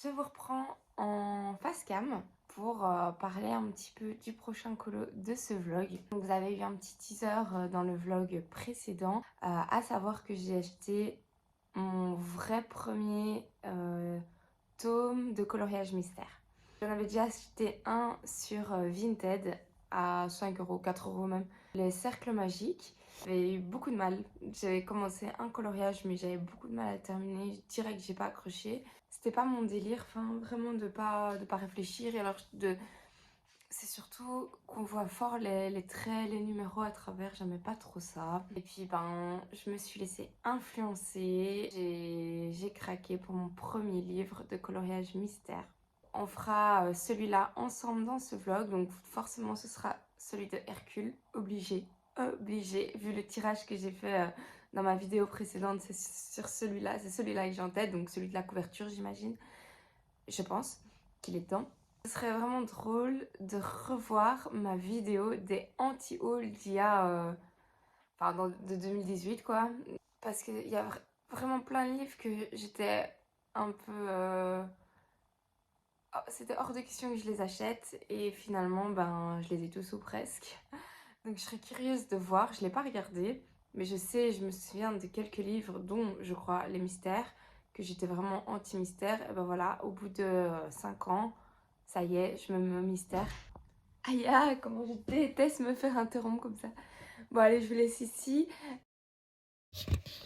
Je vous reprends en face cam pour parler un petit peu du prochain colo de ce vlog. Donc, vous avez eu un petit teaser dans le vlog précédent, à savoir que j'ai acheté mon vrai premier tome de coloriage mystère. J'en avais déjà acheté un sur Vinted à 5 euros, 4 euros même. Les cercles magiques. J'avais eu beaucoup de mal. J'avais commencé un coloriage, mais j'avais beaucoup de mal à le terminer. Direct, j'ai pas accroché. C'était pas mon délire, enfin, vraiment de pas réfléchir. Et alors, c'est surtout qu'on voit fort les traits, les numéros à travers. J'aimais pas trop ça. Et puis, ben, je me suis laissée influencer. J'ai craqué pour mon premier livre de coloriage mystère. On fera celui-là ensemble dans ce vlog, donc forcément ce sera celui de Hercule, obligé, vu le tirage que j'ai fait dans ma vidéo précédente, c'est sur celui-là, c'est celui-là que j'ai en tête, donc celui de la couverture j'imagine, je pense qu'il est dedans. Ce serait vraiment drôle de revoir ma vidéo des anti-hauls d'il y a, de 2018 quoi, parce qu'il y a vraiment plein de livres que j'étais un peu... c'était hors de question que je les achète et finalement, ben, je les ai tous ou presque. Donc je serais curieuse de voir, je ne l'ai pas regardé, mais je me souviens de quelques livres, dont je crois Les Mystères, que j'étais vraiment anti-mystère. Et ben voilà, au bout de 5 ans, ça y est, je me mets au mystère. Aïe, ah, comment je déteste me faire interrompre comme ça. Bon allez, je vous laisse ici.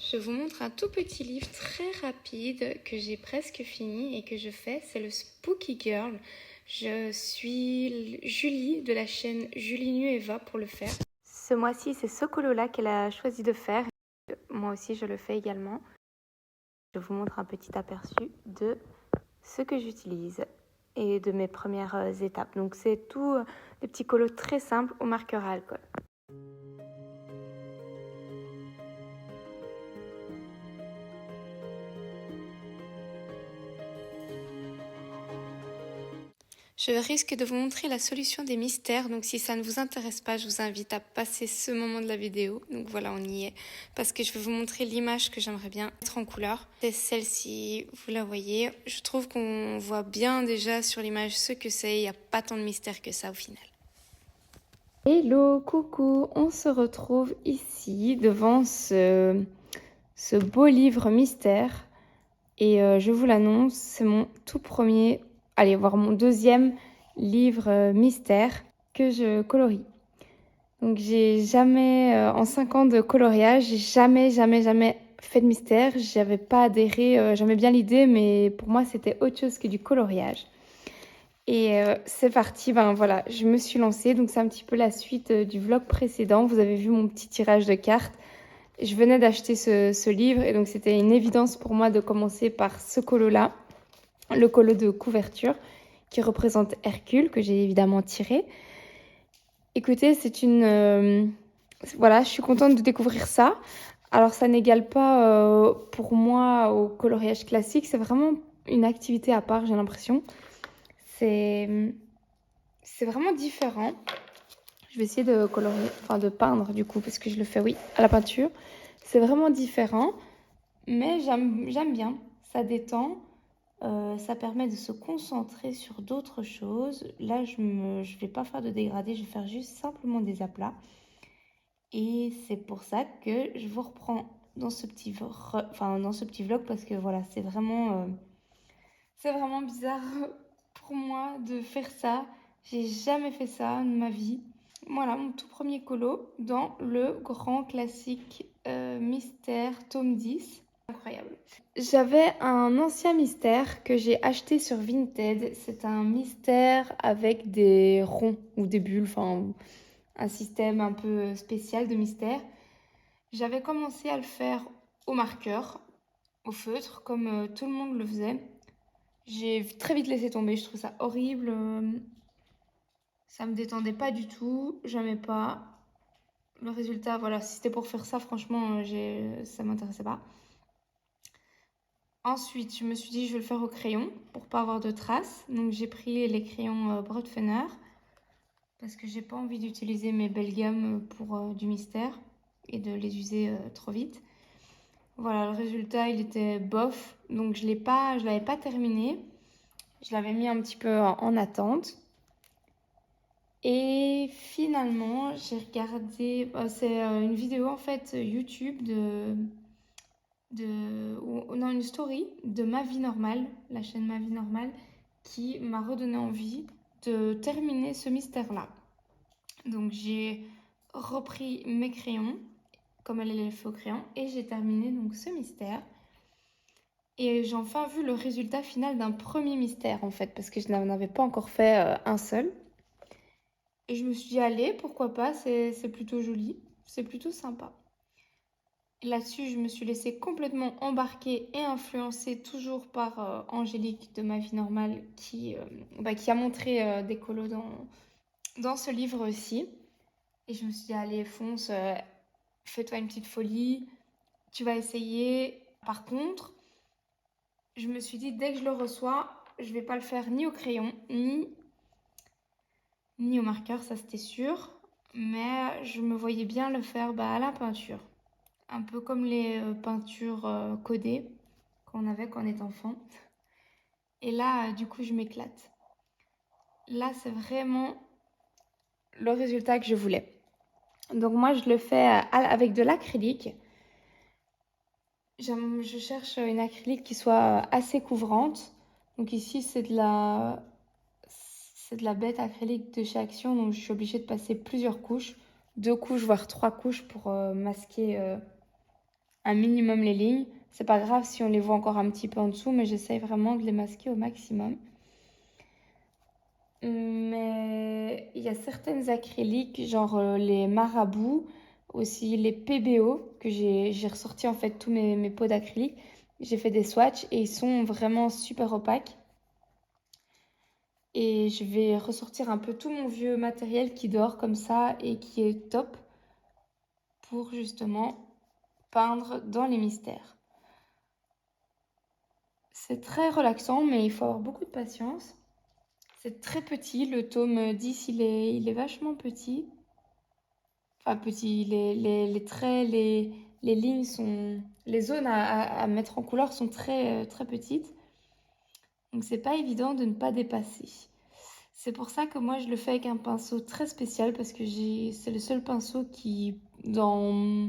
Je vous montre un tout petit livre très rapide que j'ai presque fini et que je fais, c'est le Spooky Girl. Je suis Julie de la chaîne Julie Nueva pour le faire. Ce mois-ci, c'est ce colo-là qu'elle a choisi de faire. Moi aussi, je le fais également. Je vous montre un petit aperçu de ce que j'utilise et de mes premières étapes. Donc, c'est tout des petits colos très simples au marqueur à alcool. Je risque de vous montrer la solution des mystères, donc si ça ne vous intéresse pas, je vous invite à passer ce moment de la vidéo. Donc voilà, on y est, parce que je vais vous montrer l'image que j'aimerais bien mettre en couleur. C'est celle-ci, vous la voyez. Je trouve qu'on voit bien déjà sur l'image ce que c'est, il n'y a pas tant de mystère que ça au final. Hello, coucou, on se retrouve ici devant ce beau livre mystère. Et je vous l'annonce, c'est mon tout premier, allez, voire mon deuxième livre mystère que je colorie. Donc j'ai jamais, en 5 ans de coloriage, j'ai jamais fait de mystère. J'avais pas adhéré, j'aimais bien l'idée, mais pour moi c'était autre chose que du coloriage. Et c'est parti, ben voilà, je me suis lancée. Donc c'est un petit peu la suite du vlog précédent. Vous avez vu mon petit tirage de cartes. Je venais d'acheter ce livre et donc c'était une évidence pour moi de commencer par ce colo-là, le colo de couverture qui représente Hercule, que j'ai évidemment tiré. Écoutez, c'est voilà, je suis contente de découvrir ça. Alors ça n'égale pas pour moi au coloriage classique, c'est vraiment une activité à part, j'ai l'impression. C'est c'est vraiment différent. Je vais essayer de colorier, enfin de peindre du coup, parce que je le fais, oui, à la peinture. C'est vraiment différent. Mais j'aime bien, ça détend, ça permet de se concentrer sur d'autres choses. Là, je vais pas faire de dégradé, je vais faire juste simplement des aplats. Et c'est pour ça que je vous reprends dans ce dans ce petit vlog parce que voilà, c'est vraiment bizarre pour moi de faire ça. J'ai jamais fait ça de ma vie. Voilà, mon tout premier colo dans le grand classique Mystère tome 10. Incroyable. J'avais un ancien mystère que j'ai acheté sur Vinted. C'est un mystère avec des ronds ou des bulles, enfin un système un peu spécial de mystère. J'avais commencé à le faire au marqueur, au feutre, comme tout le monde le faisait. J'ai très vite laissé tomber, je trouve ça horrible. Ça me détendait pas du tout, j'aimais pas. Le résultat, voilà, si c'était pour faire ça, franchement, ça m'intéressait pas. Ensuite, je me suis dit, je vais le faire au crayon pour pas avoir de traces. Donc, j'ai pris les crayons Brotfener parce que j'ai pas envie d'utiliser mes belles gammes pour du mystère et de les user trop vite. Voilà, le résultat, il était bof, donc je l'avais pas terminé. Je l'avais mis un petit peu en attente. Et finalement, j'ai regardé, c'est une vidéo en fait YouTube non, une story de Ma Vie Normale, la chaîne Ma Vie Normale, qui m'a redonné envie de terminer ce mystère-là. Donc j'ai repris mes crayons, comme elle les fait au crayon, et j'ai terminé donc ce mystère. Et j'ai enfin vu le résultat final d'un premier mystère en fait, parce que je n'en avais pas encore fait un seul. Et je me suis dit, allez, pourquoi pas, c'est plutôt joli, c'est plutôt sympa. Là-dessus, je me suis laissée complètement embarquer et influencer toujours par Angélique de Ma Vie Normale qui a montré des colos dans ce livre aussi. Et je me suis dit, allez, fonce, fais-toi une petite folie, tu vas essayer. Par contre, je me suis dit, dès que je le reçois, je vais pas le faire ni au crayon, ni au marqueur, ça c'était sûr. Mais je me voyais bien le faire à la peinture. Un peu comme les peintures codées qu'on avait quand on était enfant. Et là, du coup, je m'éclate. Là, c'est vraiment le résultat que je voulais. Donc moi, je le fais avec de l'acrylique. Je cherche une acrylique qui soit assez couvrante. Donc ici, c'est de la bête acrylique de chez Action. Donc je suis obligée de passer plusieurs couches. 2 couches, voire 3 couches pour masquer un minimum les lignes. C'est pas grave si on les voit encore un petit peu en dessous, mais j'essaye vraiment de les masquer au maximum. Mais il y a certaines acryliques, genre les marabouts, aussi les PBO, que j'ai ressorti en fait tous mes pots d'acrylique. J'ai fait des swatchs et ils sont vraiment super opaques. Et je vais ressortir un peu tout mon vieux matériel qui dort comme ça et qui est top pour justement peindre dans les mystères. C'est très relaxant, mais il faut avoir beaucoup de patience. C'est très petit, le tome 10, il est vachement petit. Enfin, petit, les traits, les lignes sont... Les zones à mettre en couleur sont très, très petites. Donc, c'est pas évident de ne pas dépasser. C'est pour ça que moi, je le fais avec un pinceau très spécial parce que c'est le seul pinceau qui, dans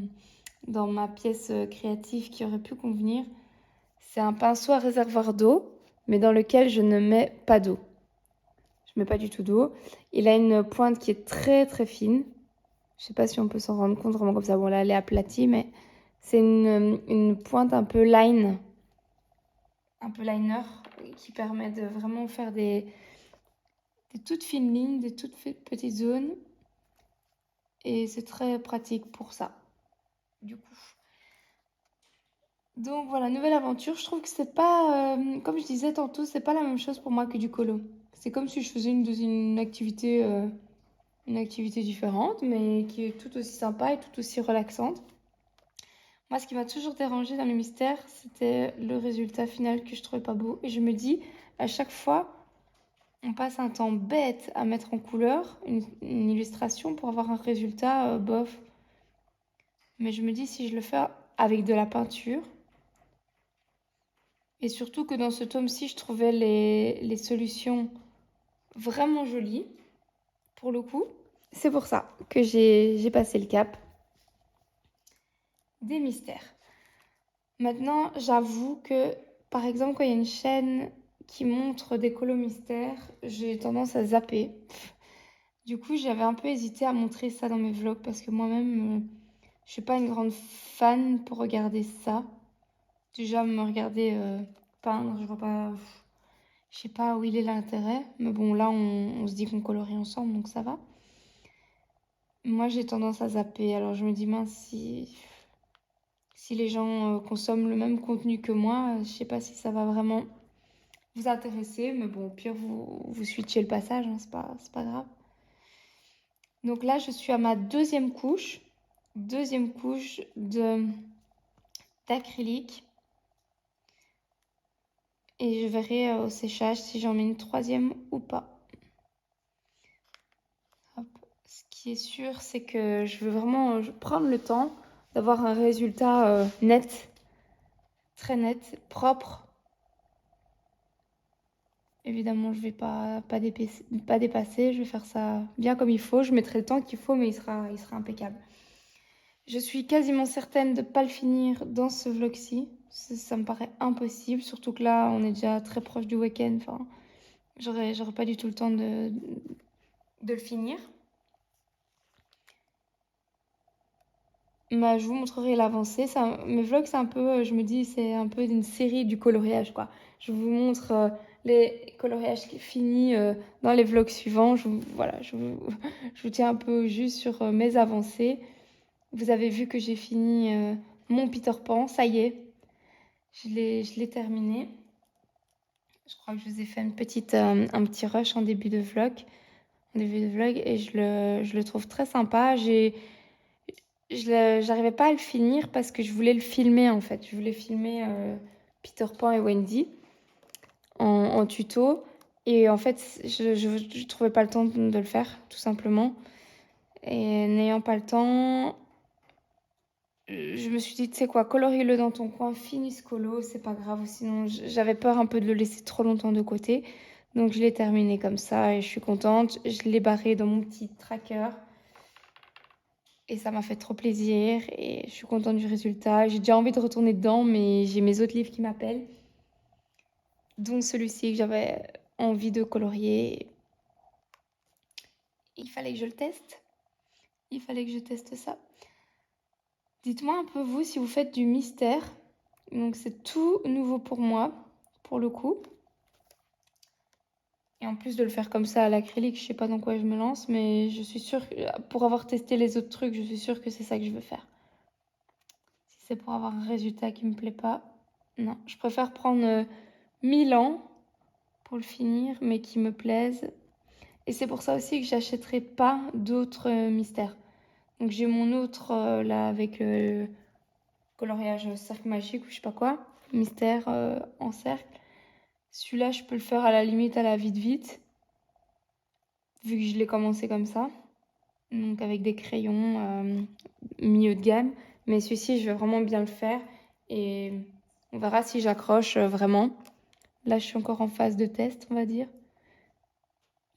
ma pièce créative, qui aurait pu convenir. C'est un pinceau à réservoir d'eau, mais dans lequel je ne mets pas d'eau. Je mets pas du tout d'eau. Il a une pointe qui est très très fine. Je sais pas si on peut s'en rendre compte vraiment comme ça. Bon là elle est aplatie, mais c'est une pointe un peu line, un peu liner, qui permet de vraiment faire des toutes fines lignes, des toutes petites zones. Et c'est très pratique pour ça, du coup. Donc voilà, nouvelle aventure. Je trouve que c'est pas, comme je disais tantôt, c'est pas la même chose pour moi que du colo. C'est comme si je faisais une activité différente, mais qui est tout aussi sympa et tout aussi relaxante. Moi, ce qui m'a toujours dérangée dans les mystères, c'était le résultat final que je trouvais pas beau. Et je me dis, à chaque fois, on passe un temps bête à mettre en couleur une illustration pour avoir un résultat bof. Mais je me dis, si je le fais avec de la peinture, et surtout que dans ce tome-ci, je trouvais les solutions vraiment jolies, pour le coup. C'est pour ça que j'ai passé le cap des mystères. Maintenant, j'avoue que, par exemple, quand il y a une chaîne qui montre des colos mystères, j'ai tendance à zapper. Du coup, j'avais un peu hésité à montrer ça dans mes vlogs parce que moi-même, je suis pas une grande fan pour regarder ça. Déjà, me regarder peindre, je vois pas... Je sais pas où il est l'intérêt. Mais bon, là, on se dit qu'on colorie ensemble, donc ça va. Moi, j'ai tendance à zapper. Alors, je me dis, mince, si les gens consomment le même contenu que moi, je sais pas si ça va vraiment vous intéresser. Mais bon, au pire, vous switchez le passage, hein, c'est pas grave. Donc là, je suis à ma deuxième couche d'acrylique. Et je verrai au séchage si j'en mets une troisième ou pas. Hop. Ce qui est sûr, c'est que je veux vraiment prendre le temps d'avoir un résultat net, très net, propre. Et Évidemment, je vais pas dépasser. Je vais faire ça bien comme il faut. Je mettrai le temps qu'il faut, mais il sera impeccable. Je suis quasiment certaine de ne pas le finir dans ce vlog-ci. Ça me paraît impossible, surtout que là, on est déjà très proche du week-end. Enfin, j'aurais pas du tout le temps de le finir. Bah, je vous montrerai l'avancée. Mes vlogs, c'est un peu, je me dis, c'est un peu une série du coloriage, quoi. Je vous montre les coloriages finis dans les vlogs suivants. Voilà, je vous tiens un peu juste sur mes avancées. Vous avez vu que j'ai fini mon Peter Pan. Ça y est, je l'ai terminé. Je crois que je vous ai fait un petit rush en début de vlog. Et je le trouve très sympa. J'arrivais pas à le finir parce que je voulais le filmer en fait. Je voulais filmer Peter Pan et Wendy en tuto. Et en fait, je trouvais pas le temps de le faire, tout simplement. Et n'ayant pas le temps, je me suis dit, tu sais quoi, colorie-le dans ton coin, finis ce colo, c'est pas grave. Sinon, j'avais peur un peu de le laisser trop longtemps de côté. Donc, je l'ai terminé comme ça et je suis contente. Je l'ai barré dans mon petit tracker. Et ça m'a fait trop plaisir et je suis contente du résultat. J'ai déjà envie de retourner dedans, mais j'ai mes autres livres qui m'appellent, dont celui-ci que j'avais envie de colorier. Il fallait que je le teste. Il fallait que je teste ça. Dites-moi un peu, vous, si vous faites du mystère. Donc, c'est tout nouveau pour moi, pour le coup. Et en plus de le faire comme ça à l'acrylique, je sais pas dans quoi je me lance, mais je suis sûre que, pour avoir testé les autres trucs, je suis sûre que c'est ça que je veux faire. Si c'est pour avoir un résultat qui me plaît pas, non. Je préfère prendre 1000 ans pour le finir, mais qui me plaisent. Et c'est pour ça aussi que j'achèterai pas d'autres mystères. Donc j'ai mon autre là avec le coloriage cercle magique ou je sais pas quoi, mystère en cercle. Celui-là, je peux le faire à la limite à la vite, vu que je l'ai commencé comme ça. Donc avec des crayons milieu de gamme. Mais celui-ci, je vais vraiment bien le faire. Et on verra si j'accroche vraiment. Là, je suis encore en phase de test, on va dire.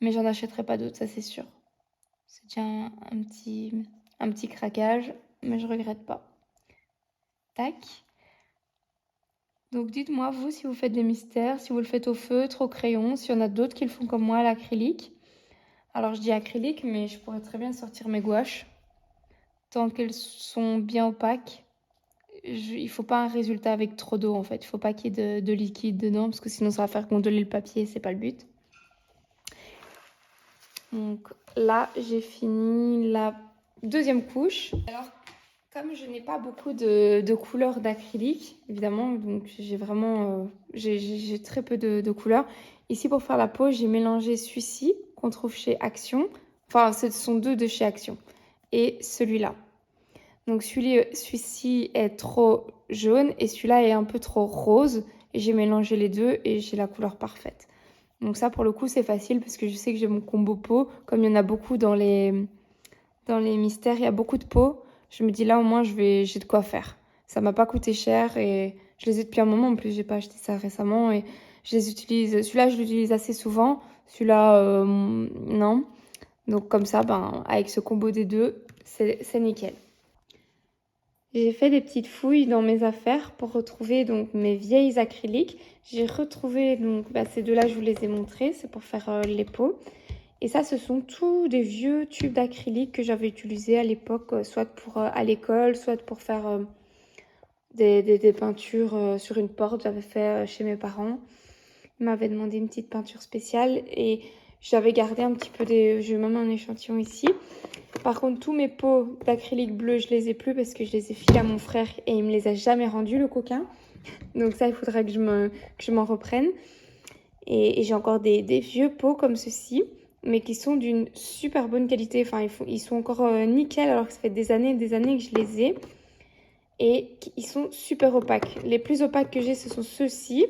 Mais j'en achèterai pas d'autres, ça c'est sûr. C'est déjà un petit craquage, mais je regrette pas. Tac. Donc dites-moi, vous, si vous faites des mystères, si vous le faites au feutre, au crayon, s'il y en a d'autres qui le font comme moi à l'acrylique. Alors je dis acrylique, mais je pourrais très bien sortir mes gouaches. Tant qu'elles sont bien opaques. Il faut pas un résultat avec trop d'eau en fait. Il faut pas qu'il y ait de liquide dedans, parce que sinon ça va faire gondoler le papier, c'est pas le but. Donc là, j'ai fini la deuxième couche. Alors, comme je n'ai pas beaucoup de couleurs d'acrylique, évidemment, donc j'ai vraiment j'ai très peu de couleurs. Ici, pour faire la peau, j'ai mélangé celui-ci qu'on trouve chez Action. Enfin, ce sont deux de chez Action. Et celui-là. Donc celui-ci est trop jaune et celui-là est un peu trop rose. Et j'ai mélangé les deux et j'ai la couleur parfaite. Donc ça, pour le coup, c'est facile parce que je sais que j'ai mon combo peau. Comme il y en a beaucoup dans les mystères, il y a beaucoup de peau. Je me dis là, au moins, j'ai de quoi faire. Ça m'a pas coûté cher et je les ai depuis un moment. En plus, j'ai pas acheté ça récemment et je les utilise. Celui-là, je l'utilise assez souvent. Celui-là, non. Donc comme ça, ben, avec ce combo des deux, c'est nickel. J'ai fait des petites fouilles dans mes affaires pour retrouver donc mes vieilles acryliques. J'ai retrouvé donc ces deux-là, je vous les ai montrés, c'est pour faire les peaux. Et ça, ce sont tous des vieux tubes d'acrylique que j'avais utilisés à l'époque, soit pour à l'école, soit pour faire des peintures sur une porte. J'avais fait chez mes parents. Ils m'avaient demandé une petite peinture spéciale et j'avais gardé un petit peu j'ai même un échantillon ici. Par contre, tous mes pots d'acrylique bleu, je les ai plus parce que je les ai filés à mon frère et il me les a jamais rendus, le coquin. Donc ça, il faudra que je m'en reprenne. Et j'ai encore des vieux pots comme ceci, mais qui sont d'une super bonne qualité. Enfin, ils sont encore nickel alors que ça fait des années et des années que je les ai. Et ils sont super opaques. Les plus opaques que j'ai, ce sont ceux-ci.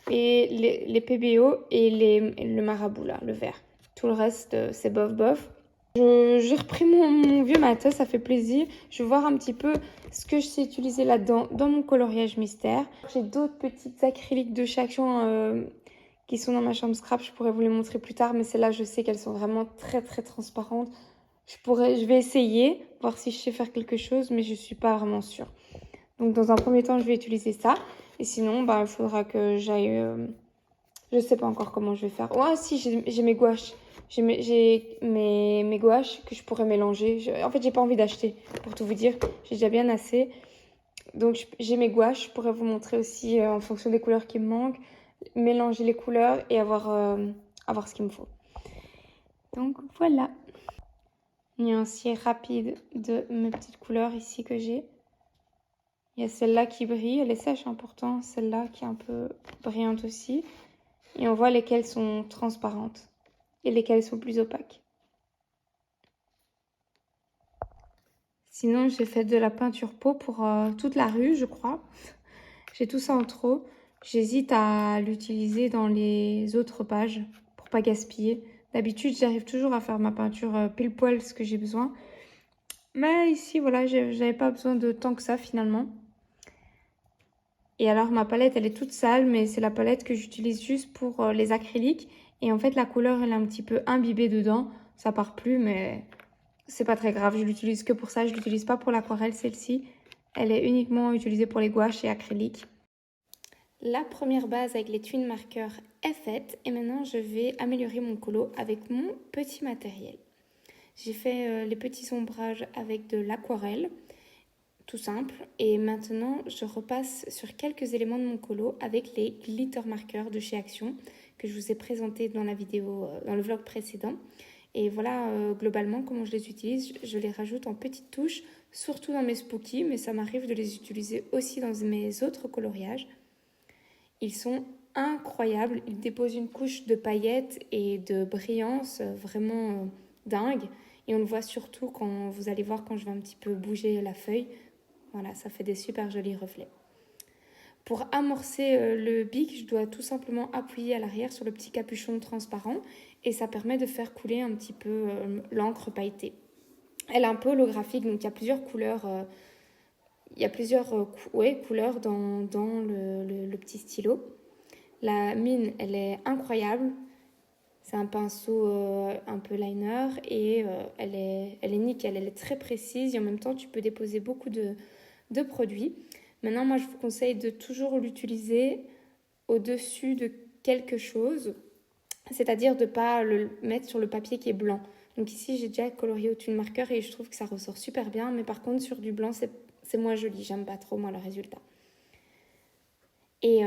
Et les PBO et le marabout, là, le vert. Tout le reste, c'est bof bof. J'ai repris mon vieux matos, ça fait plaisir. Je vais voir un petit peu ce que je sais utiliser là-dedans, dans mon coloriage mystère. J'ai d'autres petites acryliques de chez Action qui sont dans ma chambre scrap. Je pourrais vous les montrer plus tard, mais celles-là, je sais qu'elles sont vraiment très très transparentes. Je vais essayer, voir si je sais faire quelque chose, mais je suis pas vraiment sûre. Donc dans un premier temps, je vais utiliser ça. Et sinon, il faudra que j'aille... je sais pas encore comment je vais faire. Ouais, si, j'ai mes gouaches. J'ai mes gouaches que je pourrais mélanger. En fait, j'ai pas envie d'acheter, pour tout vous dire. J'ai déjà bien assez. Donc j'ai mes gouaches. Je pourrais vous montrer aussi en fonction des couleurs qui me manquent. Mélanger les couleurs et avoir ce qu'il me faut. Donc voilà. Nuancier rapide de mes petites couleurs ici que j'ai. Il y a celle-là qui brille, elle est sèche hein, pourtant, celle-là qui est un peu brillante aussi. Et on voit lesquelles sont transparentes et lesquelles sont plus opaques. Sinon, j'ai fait de la peinture peau pour toute la rue, je crois. J'ai tout ça en trop. J'hésite à l'utiliser dans les autres pages pour pas gaspiller. D'habitude, j'arrive toujours à faire ma peinture pile poil ce que j'ai besoin. Mais ici, voilà, j'avais pas besoin de tant que ça finalement. Et alors ma palette elle est toute sale mais c'est la palette que j'utilise juste pour les acryliques. Et en fait la couleur elle est un petit peu imbibée dedans. Ça part plus mais c'est pas très grave. Je l'utilise que pour ça. Je l'utilise pas pour l'aquarelle celle-ci. Elle est uniquement utilisée pour les gouaches et acryliques. La première base avec les twin markers est faite. Et maintenant je vais améliorer mon colo avec mon petit matériel. J'ai fait les petits ombrages avec de l'aquarelle. Tout simple. Et maintenant, je repasse sur quelques éléments de mon colo avec les glitter markers de chez Action que je vous ai présenté dans la vidéo, dans le vlog précédent. Et voilà, globalement, comment je les utilise. Je les rajoute en petites touches, surtout dans mes spookies, mais ça m'arrive de les utiliser aussi dans mes autres coloriages. Ils sont incroyables. Ils déposent une couche de paillettes et de brillance vraiment dingue. Et on le voit surtout quand vous allez voir quand je vais un petit peu bouger la feuille. Voilà, ça fait des super jolis reflets. Pour amorcer le bic, je dois tout simplement appuyer à l'arrière sur le petit capuchon transparent et ça permet de faire couler un petit peu l'encre pailletée. Elle est un peu holographique, donc il y a plusieurs couleurs, couleurs dans le petit stylo. La mine, elle est incroyable. C'est un pinceau un peu liner et elle est nickel, elle est très précise et en même temps tu peux déposer beaucoup de produits. Maintenant, moi, je vous conseille de toujours l'utiliser au-dessus de quelque chose, c'est-à-dire de ne pas le mettre sur le papier qui est blanc. Donc ici, j'ai déjà colorié au twin marker et je trouve que ça ressort super bien, mais par contre, sur du blanc, c'est moins joli. J'aime pas trop, moi, le résultat. Et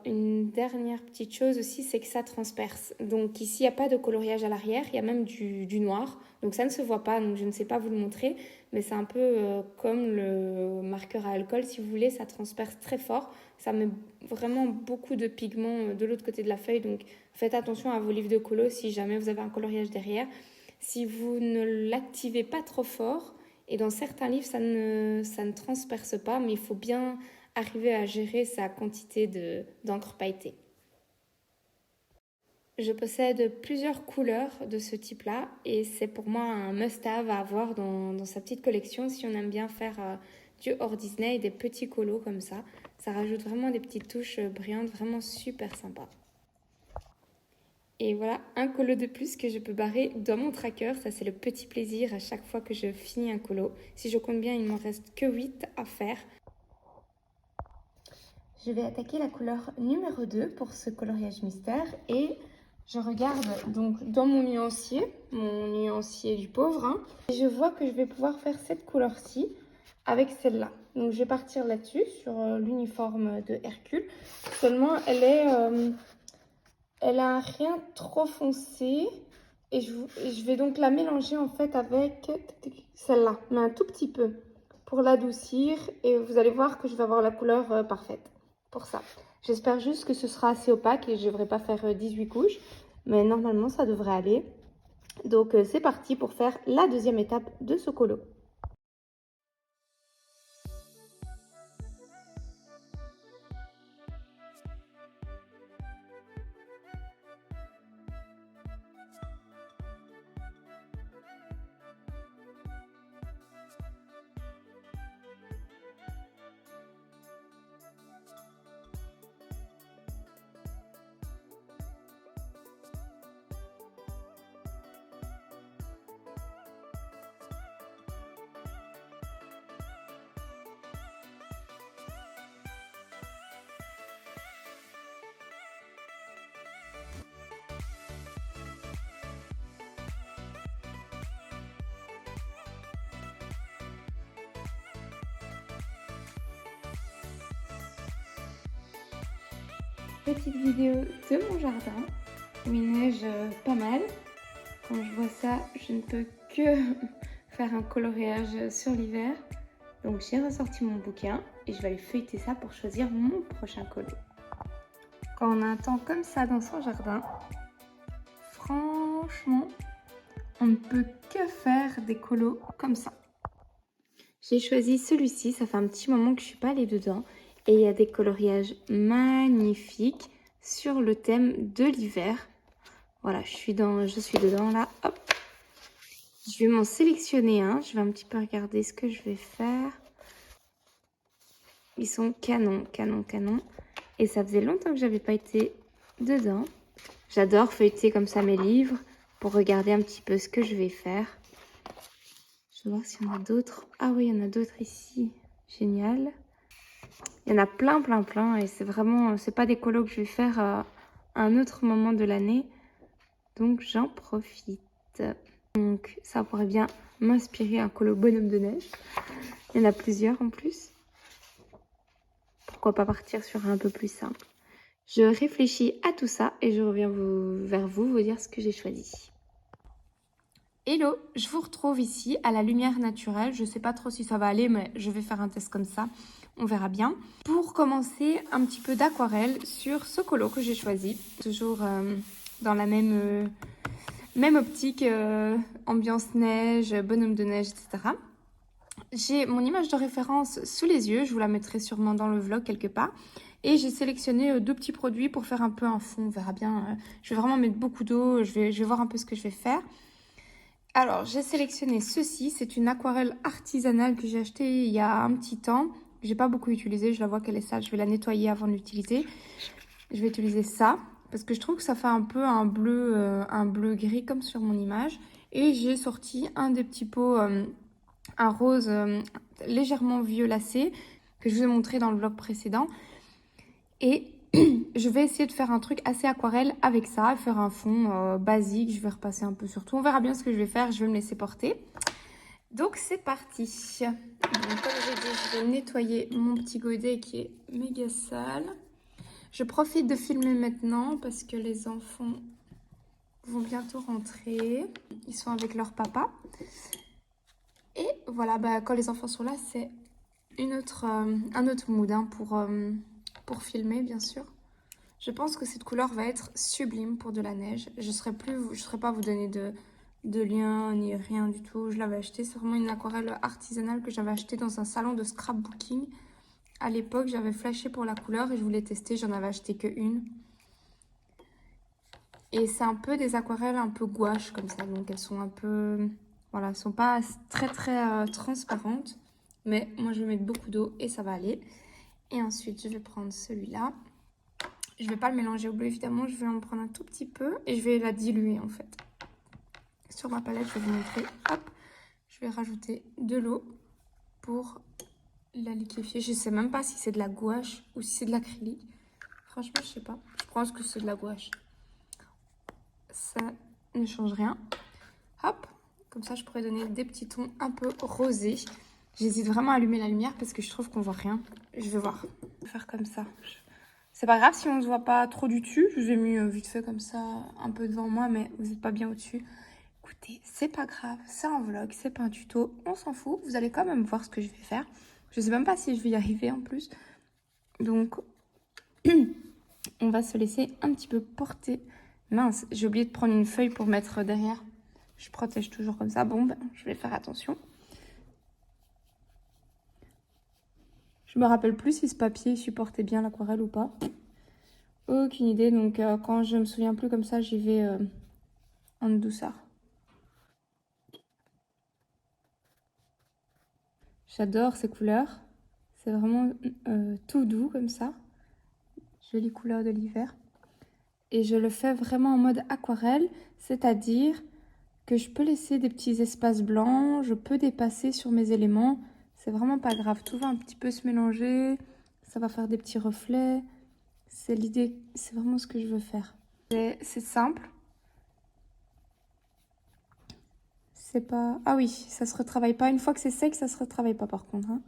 une dernière petite chose aussi, c'est que ça transperce. Donc ici, il n'y a pas de coloriage à l'arrière, il y a même du noir. Donc ça ne se voit pas, donc je ne sais pas vous le montrer. Mais c'est un peu comme le marqueur à alcool, si vous voulez, ça transperce très fort. Ça met vraiment beaucoup de pigments de l'autre côté de la feuille. Donc faites attention à vos livres de colo si jamais vous avez un coloriage derrière. Si vous ne l'activez pas trop fort, et dans certains livres, ça ne transperce pas, mais il faut bien arriver à gérer sa quantité d'encre pailletée. Je possède plusieurs couleurs de ce type-là et c'est pour moi un must-have à avoir dans sa petite collection si on aime bien faire du hors Disney et des petits colos comme ça. Ça rajoute vraiment des petites touches brillantes, vraiment super sympa. Et voilà, un colo de plus que je peux barrer dans mon tracker. Ça, c'est le petit plaisir à chaque fois que je finis un colo. Si je compte bien, il ne m'en reste que 8 à faire. Je vais attaquer la couleur numéro 2 pour ce coloriage mystère et je regarde donc dans mon nuancier du pauvre, hein, et je vois que je vais pouvoir faire cette couleur-ci avec celle-là. Donc je vais partir là-dessus sur l'uniforme de Hercule. Seulement elle a un rien trop foncé et je vais donc la mélanger en fait avec celle-là, mais un tout petit peu pour l'adoucir et vous allez voir que je vais avoir la couleur parfaite pour ça. J'espère juste que ce sera assez opaque et je ne devrais pas faire 18 couches, mais normalement ça devrait aller. Donc c'est parti pour faire la deuxième étape de ce colo. Petite vidéo de mon jardin. Il neige pas mal. Quand je vois ça, je ne peux que faire un coloriage sur l'hiver. Donc j'ai ressorti mon bouquin et je vais aller feuilleter ça pour choisir mon prochain colo. Quand on a un temps comme ça dans son jardin, franchement, on ne peut que faire des colos comme ça. J'ai choisi celui-ci, ça fait un petit moment que je ne suis pas allée dedans. Et il y a des coloriages magnifiques sur le thème de l'hiver. Voilà, je suis dedans là. Hop. Je vais m'en sélectionner un. Je vais un petit peu regarder ce que je vais faire. Ils sont canon. Et ça faisait longtemps que j'avais pas été dedans. J'adore feuilleter comme ça mes livres pour regarder un petit peu ce que je vais faire. Je vais voir s'il y en a d'autres. Ah oui, il y en a d'autres ici. Génial. Il y en a plein. Et c'est pas des colos que je vais faire à un autre moment de l'année. Donc j'en profite. Donc ça pourrait bien m'inspirer un colo bonhomme de neige. Il y en a plusieurs en plus. Pourquoi pas partir sur un peu plus simple. Je réfléchis à tout ça et je reviens vers vous dire ce que j'ai choisi. Hello, je vous retrouve ici à la lumière naturelle. Je ne sais pas trop si ça va aller, mais je vais faire un test comme ça. On verra bien. Pour commencer, un petit peu d'aquarelle sur ce colo que j'ai choisi. Toujours dans la même optique, ambiance neige, bonhomme de neige, etc. J'ai mon image de référence sous les yeux. Je vous la mettrai sûrement dans le vlog quelque part. Et j'ai sélectionné deux petits produits pour faire un peu un fond. On verra bien. Je vais vraiment mettre beaucoup d'eau. Je vais voir un peu ce que je vais faire. Alors, j'ai sélectionné ceci. C'est une aquarelle artisanale que j'ai achetée il y a un petit temps. J'ai pas beaucoup utilisé. Je la vois qu'elle est sale. Je vais la nettoyer avant de l'utiliser. Je vais utiliser ça parce que je trouve que ça fait un peu un bleu gris comme sur mon image. Et j'ai sorti un des petits pots, un rose légèrement violacé que je vous ai montré dans le vlog précédent. Et je vais essayer de faire un truc assez aquarelle avec ça, faire un fond basique. Je vais repasser un peu sur tout. On verra bien ce que je vais faire. Je vais me laisser porter. Donc, c'est parti. Donc, comme j'ai dit, je vais nettoyer mon petit godet qui est méga sale. Je profite de filmer maintenant parce que les enfants vont bientôt rentrer. Ils sont avec leur papa. Et voilà, quand les enfants sont là, c'est un autre mood pour filmer, bien sûr. Je pense que cette couleur va être sublime pour de la neige. Je ne serai pas à vous donner de lien ni rien du tout. Je l'avais acheté. C'est vraiment une aquarelle artisanale que j'avais achetée dans un salon de scrapbooking. À l'époque, j'avais flashé pour la couleur et je voulais tester. J'en avais acheté qu'une. Et c'est un peu des aquarelles un peu gouache comme ça. Donc elles sont un peu... Voilà, elles sont pas très transparentes. Mais moi, je vais mettre beaucoup d'eau et ça va aller. Et ensuite, je vais prendre celui-là. Je ne vais pas le mélanger au bleu, évidemment. Je vais en prendre un tout petit peu et je vais la diluer, en fait. Sur ma palette, je vais vous montrer. Hop, je vais rajouter de l'eau pour la liquéfier. Je ne sais même pas si c'est de la gouache ou si c'est de l'acrylique. Franchement, je ne sais pas. Je pense que c'est de la gouache. Ça ne change rien. Hop, comme ça, je pourrais donner des petits tons un peu rosés. J'hésite vraiment à allumer la lumière parce que je trouve qu'on voit rien. Je vais voir. Je vais faire comme ça. C'est pas grave si on ne se voit pas trop du dessus. Je vous ai mis vite fait comme ça, un peu devant moi, mais vous n'êtes pas bien au-dessus. Écoutez, c'est pas grave, c'est un vlog, c'est pas un tuto, on s'en fout. Vous allez quand même voir ce que je vais faire. Je sais même pas si je vais y arriver en plus. Donc, on va se laisser un petit peu porter. Mince, j'ai oublié de prendre une feuille pour mettre derrière. Je protège toujours comme ça. Bon, je vais faire attention. Je me rappelle plus si ce papier supportait bien l'aquarelle ou pas. Aucune idée. Donc, quand je me souviens plus comme ça, j'y vais en douceur. J'adore ces couleurs. C'est vraiment tout doux comme ça. Jolie couleur de l'hiver. Et je le fais vraiment en mode aquarelle, c'est-à-dire que je peux laisser des petits espaces blancs, je peux dépasser sur mes éléments. C'est vraiment pas grave, tout va un petit peu se mélanger, ça va faire des petits reflets. C'est l'idée, c'est vraiment ce que je veux faire. C'est simple. C'est pas... Ah oui, ça se retravaille pas. Une fois que c'est sec, ça se retravaille pas par contre. Hein.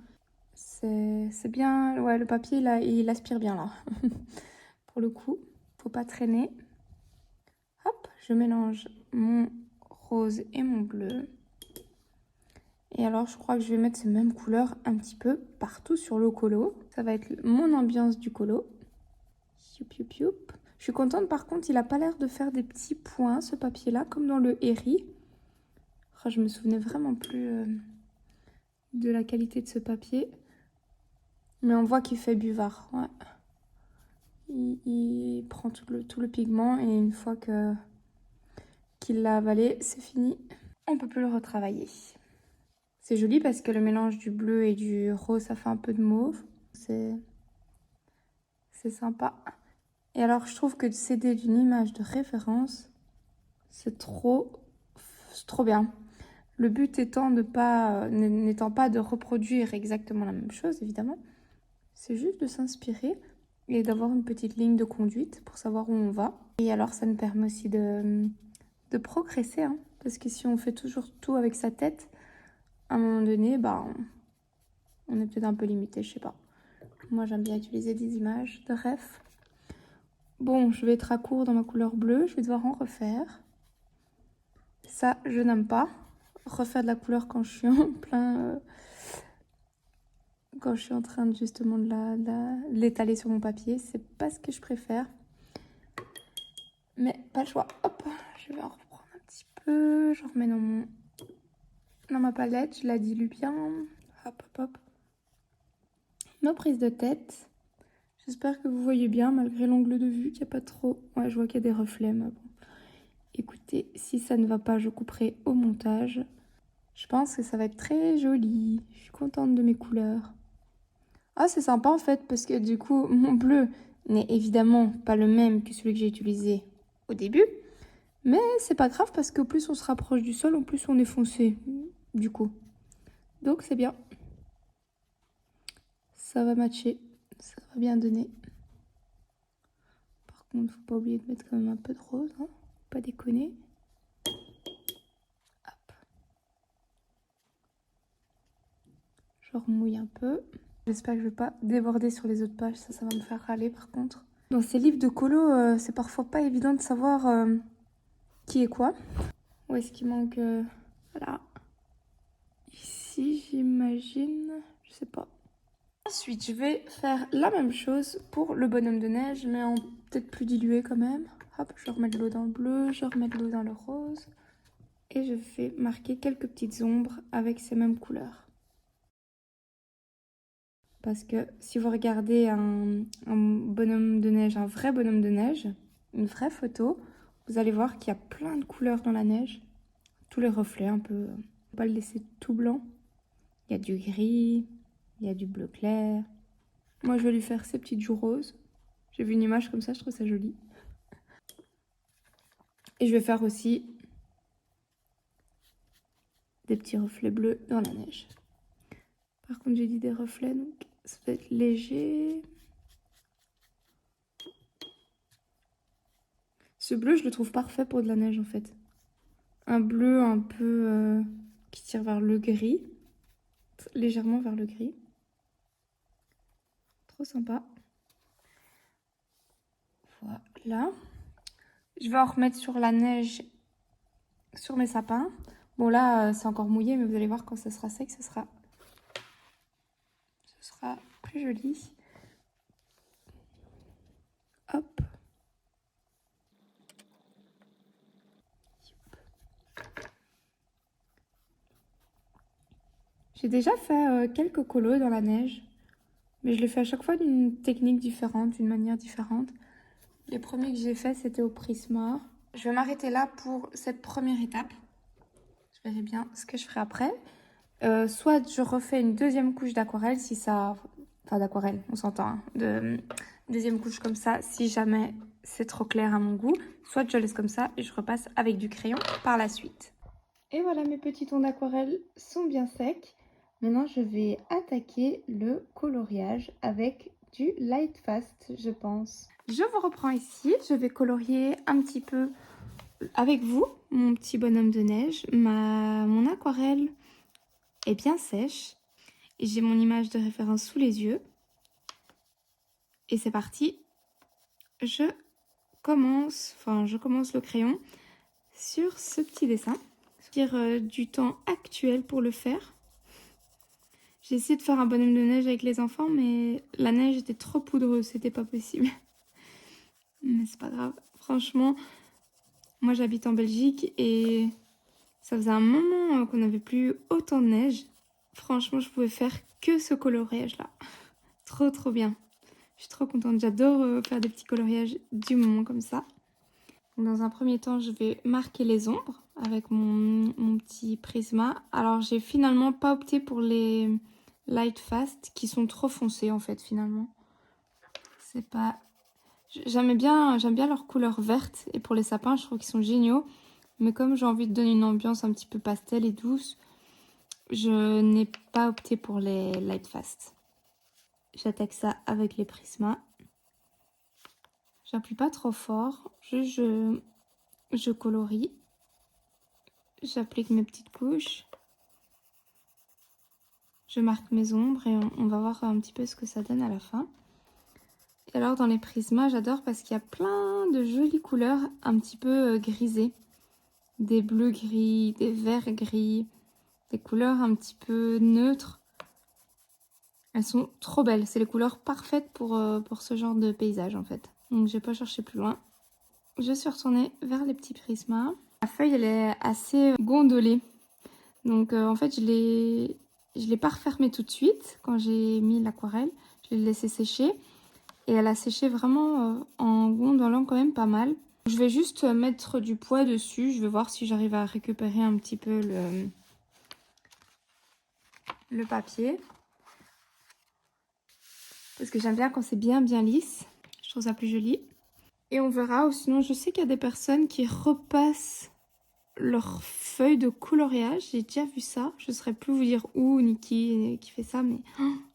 C'est bien... Ouais, le papier, là, il aspire bien là. pour le coup. Faut pas traîner. Hop, je mélange mon rose et mon bleu. Et alors, je crois que je vais mettre ces mêmes couleurs un petit peu partout sur le colo. Ça va être mon ambiance du colo. Youp, youp, youp. Je suis contente, par contre, il n'a pas l'air de faire des petits points, ce papier-là, comme dans le Herry. Oh, je me souvenais vraiment plus de la qualité de ce papier. Mais on voit qu'il fait buvard. Ouais. Il prend tout le pigment et une fois qu'il l'a avalé, c'est fini. On peut plus le retravailler. C'est joli parce que le mélange du bleu et du rose, ça fait un peu de mauve. C'est sympa. Et alors, je trouve que s'aider d'une image de référence, c'est trop bien. Le but étant n'étant pas de reproduire exactement la même chose, évidemment. C'est juste de s'inspirer et d'avoir une petite ligne de conduite pour savoir où on va. Et alors, ça nous permet aussi de progresser, hein, parce que si on fait toujours tout avec sa tête, à un moment donné, bah, on est peut-être un peu limité, je sais pas. Moi, j'aime bien utiliser des images de ref. Bon, je vais être à court dans ma couleur bleue, je vais devoir en refaire. Ça, je n'aime pas. Refaire de la couleur quand je suis en plein... quand je suis en train justement de l'étaler sur mon papier, c'est pas ce que je préfère. Mais pas le choix. Hop, je vais en reprendre un petit peu. Je remets dans ma palette, je la dilue bien. Hop, hop, hop. Ma prise de tête. J'espère que vous voyez bien, malgré l'angle de vue, qu'il n'y a pas trop... Ouais, je vois qu'il y a des reflets, mais bon. Écoutez, si ça ne va pas, je couperai au montage. Je pense que ça va être très joli. Je suis contente de mes couleurs. Ah, c'est sympa en fait, parce que du coup, mon bleu n'est évidemment pas le même que celui que j'ai utilisé au début. Mais c'est pas grave, parce qu'au plus on se rapproche du sol, au plus on est foncé, du coup. Donc c'est bien. Ça va matcher, ça va bien donner. Par contre, faut pas oublier de mettre quand même un peu de rose, hein. Faut pas déconner. Hop. Je remouille un peu. J'espère que je vais pas déborder sur les autres pages, ça va me faire râler par contre. Dans ces livres de colo, c'est parfois pas évident de savoir qui est quoi. Où est-ce qu'il manque voilà. Ici, j'imagine, je sais pas. Ensuite, je vais faire la même chose pour le bonhomme de neige, mais en peut-être plus dilué quand même. Hop, je remets de l'eau dans le bleu, je remets de l'eau dans le rose. Et je vais marquer quelques petites ombres avec ces mêmes couleurs. Parce que si vous regardez un bonhomme de neige, un vrai bonhomme de neige, une vraie photo, vous allez voir qu'il y a plein de couleurs dans la neige. Tous les reflets un peu. Faut pas le laisser tout blanc. Il y a du gris, il y a du bleu clair. Moi, je vais lui faire ces petites joues roses. J'ai vu une image comme ça, je trouve ça joli. Et je vais faire aussi des petits reflets bleus dans la neige. Par contre, j'ai dit des reflets, donc ça va être léger. Ce bleu, je le trouve parfait pour de la neige, en fait. Un bleu un peu qui tire vers le gris. Légèrement vers le gris. Trop sympa. Voilà. Je vais en remettre sur la neige, sur mes sapins. Bon, là, c'est encore mouillé, mais vous allez voir quand ça sera sec, ce sera plus joli. Hop. J'ai déjà fait quelques colos dans la neige, mais je les fais à chaque fois d'une technique différente, d'une manière différente. Les premiers que j'ai fait, c'était au Prisma. Je vais m'arrêter là pour cette première étape. Je verrai bien ce que je ferai après. Soit je refais une deuxième couche d'aquarelle, si ça... Enfin, d'aquarelle, on s'entend, hein, de deuxième couche comme ça, si jamais c'est trop clair à mon goût. Soit je laisse comme ça et je repasse avec du crayon par la suite. Et voilà, mes petits tons d'aquarelle sont bien secs. Maintenant, je vais attaquer le coloriage avec du Light Fast, je pense. Je vous reprends ici. Je vais colorier un petit peu avec vous, mon petit bonhomme de neige. Mon aquarelle est bien sèche. J'ai mon image de référence sous les yeux. Et c'est parti. je commence le crayon sur ce petit dessin. Du temps actuel pour le faire. J'ai essayé de faire un bonhomme de neige avec les enfants, mais la neige était trop poudreuse, c'était pas possible. Mais c'est pas grave. Franchement, moi j'habite en Belgique et ça faisait un moment qu'on n'avait plus autant de neige. Franchement, je pouvais faire que ce coloriage-là. Trop bien. Je suis trop contente. J'adore faire des petits coloriages du moment comme ça. Dans un premier temps, je vais marquer les ombres avec mon petit Prisma. Alors, j'ai finalement pas opté pour les Light Fast qui sont trop foncés en fait finalement. C'est pas... j'aime bien leur couleur verte et pour les sapins, je trouve qu'ils sont géniaux. Mais comme j'ai envie de donner une ambiance un petit peu pastel et douce, je n'ai pas opté pour les Light Fast. J'attaque ça avec les Prismas. J'appuie pas trop fort, je colorie. J'applique mes petites couches. Je marque mes ombres et on va voir un petit peu ce que ça donne à la fin. Et alors dans les prismas, j'adore parce qu'il y a plein de jolies couleurs un petit peu grisées. Des bleus gris, des verts gris, des couleurs un petit peu neutres. Elles sont trop belles, c'est les couleurs parfaites pour ce genre de paysage en fait. Donc je vais pas chercher plus loin. Je suis retournée vers les petits prismas. La feuille elle est assez gondolée. Donc en fait je l'ai pas refermée tout de suite quand j'ai mis l'aquarelle. Je l'ai laissée sécher. Et elle a séché vraiment en gondolant quand même pas mal. Je vais juste mettre du poids dessus. Je vais voir si j'arrive à récupérer un petit peu le papier. Parce que j'aime bien quand c'est bien lisse. Je trouve ça plus joli. Et on verra. Ou sinon, je sais qu'il y a des personnes qui repassent leurs feuilles de coloriage. J'ai déjà vu ça. Je ne saurais plus vous dire où ni qui fait ça. Mais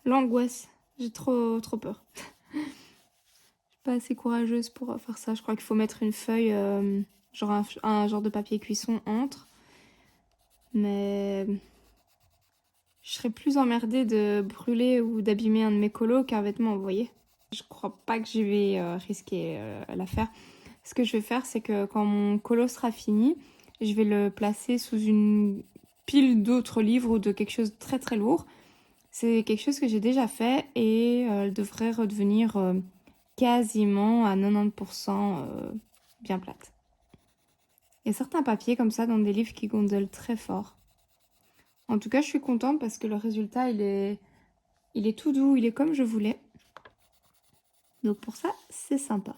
l'angoisse. J'ai trop peur. Pas assez courageuse pour faire ça. Je crois qu'il faut mettre une feuille, genre un genre de papier cuisson entre. Mais je serais plus emmerdée de brûler ou d'abîmer un de mes colos qu'un vêtement, vous voyez. Je crois pas que je vais risquer la faire. Ce que je vais faire, c'est que quand mon colo sera fini, je vais le placer sous une pile d'autres livres ou de quelque chose de très lourd. C'est quelque chose que j'ai déjà fait et elle devrait redevenir quasiment à 90% bien plate. Il y a certains papiers comme ça dans des livres qui gondolent très fort. En tout cas, je suis contente parce que le résultat, il est tout doux, il est comme je voulais. Donc pour ça, c'est sympa.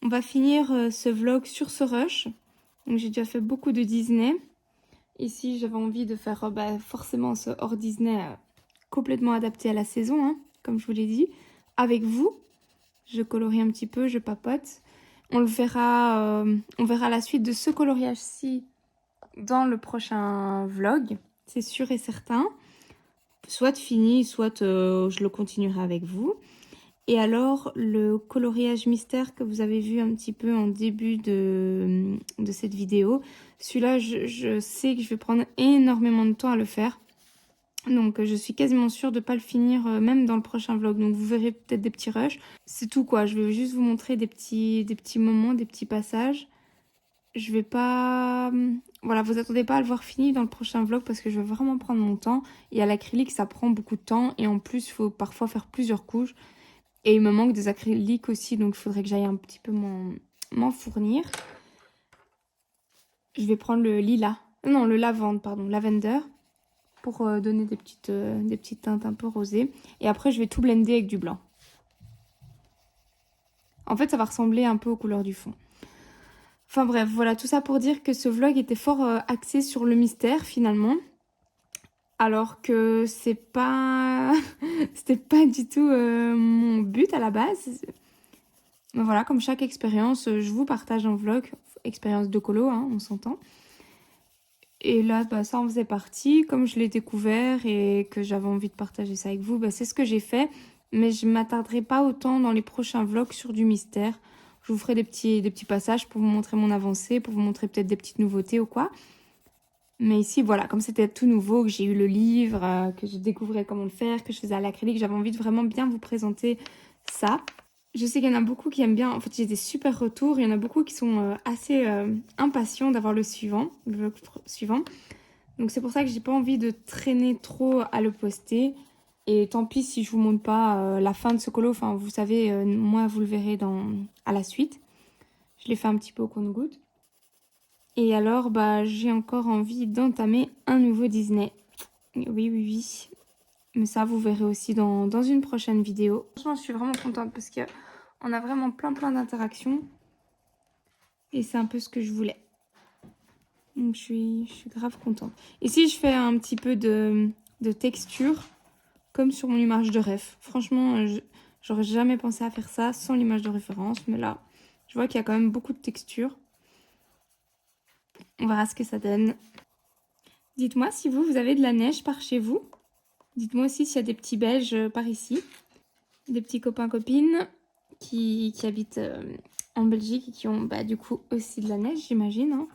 On va finir ce vlog sur ce rush. Donc j'ai déjà fait beaucoup de Disney. Ici, j'avais envie de faire forcément ce hors Disney complètement adapté à la saison, hein, comme je vous l'ai dit. Avec vous, je colorie un petit peu, je papote. On verra la suite de ce coloriage-ci dans le prochain vlog, c'est sûr et certain. Soit fini, soit je le continuerai avec vous. Et alors, le coloriage mystère que vous avez vu un petit peu en début de cette vidéo, celui-là, je sais que je vais prendre énormément de temps à le faire. Donc, je suis quasiment sûre de ne pas le finir même dans le prochain vlog. Donc, vous verrez peut-être des petits rushs. C'est tout quoi, je vais juste vous montrer des petits moments, des petits passages. Je vais pas... Voilà, vous attendez pas à le voir fini dans le prochain vlog parce que je vais vraiment prendre mon temps. Et à l'acrylique, ça prend beaucoup de temps. Et en plus, il faut parfois faire plusieurs couches. Et il me manque des acryliques aussi, donc il faudrait que j'aille un petit peu m'en fournir. Je vais prendre le lilas. Non, le lavande, pardon, lavender. Pour donner des petites teintes un peu rosées. Et après, je vais tout blender avec du blanc. En fait, ça va ressembler un peu aux couleurs du fond. Enfin bref, voilà, tout ça pour dire que ce vlog était fort axé sur le mystère finalement. Alors que c'est pas... c'était pas du tout mon but à la base. Mais voilà, comme chaque expérience, je vous partage en vlog. Expérience de colo, hein, on s'entend. Et là, ça en faisait partie. Comme je l'ai découvert et que j'avais envie de partager ça avec vous, c'est ce que j'ai fait. Mais je ne m'attarderai pas autant dans les prochains vlogs sur du mystère. Je vous ferai des petits passages pour vous montrer mon avancée, pour vous montrer peut-être des petites nouveautés ou quoi. Mais ici, voilà, comme c'était tout nouveau, que j'ai eu le livre, que je découvrais comment le faire, que je faisais à l'acrylique, j'avais envie de vraiment bien vous présenter ça. Je sais qu'il y en a beaucoup qui aiment bien. En fait, j'ai des super retours. Il y en a beaucoup qui sont assez impatients d'avoir le vlog suivant. Donc c'est pour ça que j'ai pas envie de traîner trop à le poster. Et tant pis si je vous montre pas la fin de ce colo. Enfin, vous savez, moi, vous le verrez à la suite. Je l'ai fait un petit peu au compte-gouttes. Et alors, bah, j'ai encore envie d'entamer un nouveau Disney. Oui, oui, oui. Mais ça, vous verrez aussi dans une prochaine vidéo. Franchement, je suis vraiment contente parce qu'on a vraiment plein d'interactions. Et c'est un peu ce que je voulais. Donc, je suis grave contente. Ici, je fais un petit peu de texture, comme sur mon image de ref. Franchement, j'aurais jamais pensé à faire ça sans l'image de référence. Mais là, je vois qu'il y a quand même beaucoup de texture. On verra ce que ça donne. Dites-moi si vous avez de la neige par chez vous. Dites-moi aussi s'il y a des petits Belges par ici. Des petits copains-copines qui habitent en Belgique et qui ont bah, du coup aussi de la neige, j'imagine. Hein.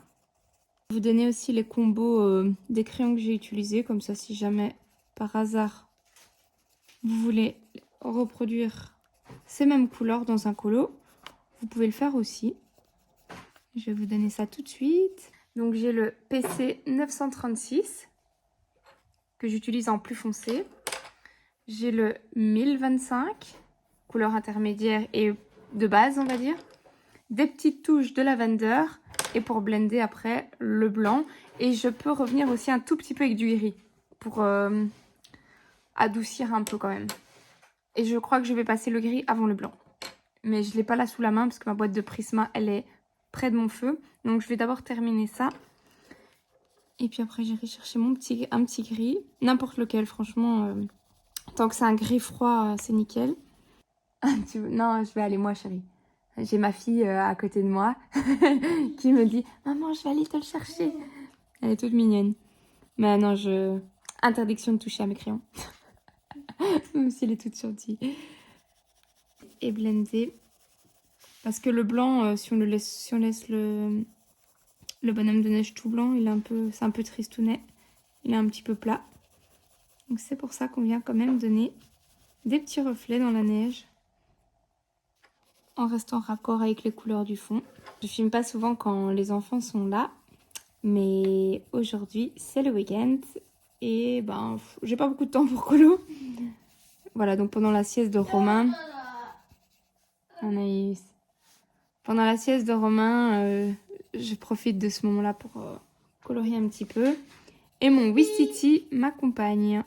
Je vais vous donner aussi les combos des crayons que j'ai utilisés. Comme ça, si jamais par hasard vous voulez reproduire ces mêmes couleurs dans un colo, vous pouvez le faire aussi. Je vais vous donner ça tout de suite. Donc j'ai le PC 936 que j'utilise en plus foncé. J'ai le 1025, couleur intermédiaire et de base, on va dire. Des petites touches de lavender et pour blender après le blanc. Et je peux revenir aussi un tout petit peu avec du gris pour adoucir un peu quand même. Et je crois que je vais passer le gris avant le blanc. Mais je ne l'ai pas là sous la main parce que ma boîte de Prisma, elle est près de mon feu. Donc je vais d'abord terminer ça. Et puis après, j'irai chercher un petit gris. N'importe lequel, franchement. Tant que c'est un gris froid, c'est nickel. Non, je vais aller moi, chérie. J'ai ma fille à côté de moi qui me dit « Maman, je vais aller te le chercher ». Elle est toute mignonne. Mais non, interdiction de toucher à mes crayons. Même si elle est toute gentille. Et blender. Parce que le blanc, si on laisse le bonhomme de neige tout blanc, c'est un peu tristounet. Il est un petit peu plat. Donc c'est pour ça qu'on vient quand même donner des petits reflets dans la neige. En restant raccord avec les couleurs du fond. Je filme pas souvent quand les enfants sont là. Mais aujourd'hui, c'est le week-end. Et ben, j'ai pas beaucoup de temps pour colo. Voilà, donc pendant la sieste de Romain... Anaïs. Pendant la sieste de Romain, je profite de ce moment-là pour colorier un petit peu. Et mon Wistiti m'accompagne.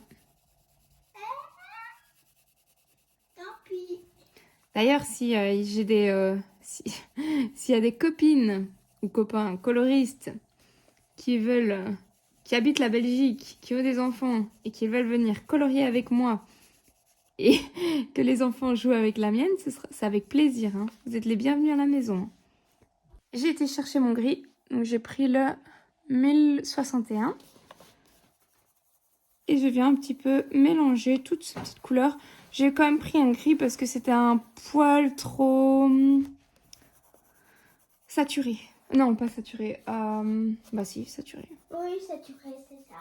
D'ailleurs, si j'ai s'il y a des copines ou copains coloristes qui habitent la Belgique, qui ont des enfants et qui veulent venir colorier avec moi et que les enfants jouent avec la mienne, c'est avec plaisir. Hein. Vous êtes les bienvenus à la maison. J'ai été chercher mon gris, donc j'ai pris le 1061. Et je viens un petit peu mélanger toutes ces petites couleurs. J'ai quand même pris un gris parce que c'était un poil trop saturé. Non, pas saturé. Bah si, saturé. Oui, saturé, c'est ça.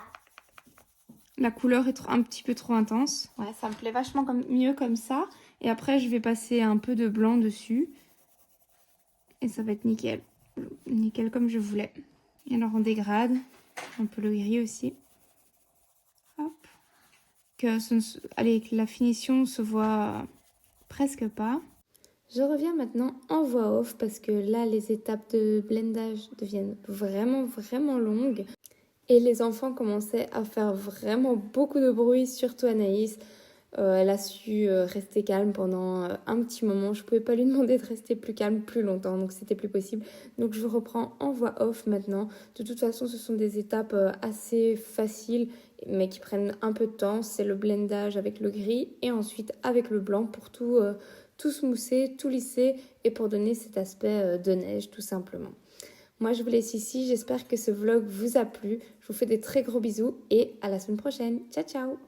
La couleur est un petit peu trop intense. Ouais, ça me plaît vachement mieux comme ça. Et après, je vais passer un peu de blanc dessus. Et ça va être nickel. Nickel comme je voulais. Et alors, on dégrade. Un peu le gris aussi. Hop. Que la finition se voit presque pas. Je reviens maintenant en voix off parce que là, les étapes de blendage deviennent vraiment longues. Et les enfants commençaient à faire vraiment beaucoup de bruit, surtout Anaïs. Elle a su rester calme pendant un petit moment. Je ne pouvais pas lui demander de rester plus calme plus longtemps, donc c'était plus possible. Donc je reprends en voix off maintenant. De toute façon, ce sont des étapes assez faciles, mais qui prennent un peu de temps. C'est le blendage avec le gris et ensuite avec le blanc pour tout smousser, tout lisser et pour donner cet aspect de neige tout simplement. Moi, je vous laisse ici. J'espère que ce vlog vous a plu. Je vous fais des très gros bisous et à la semaine prochaine. Ciao, ciao!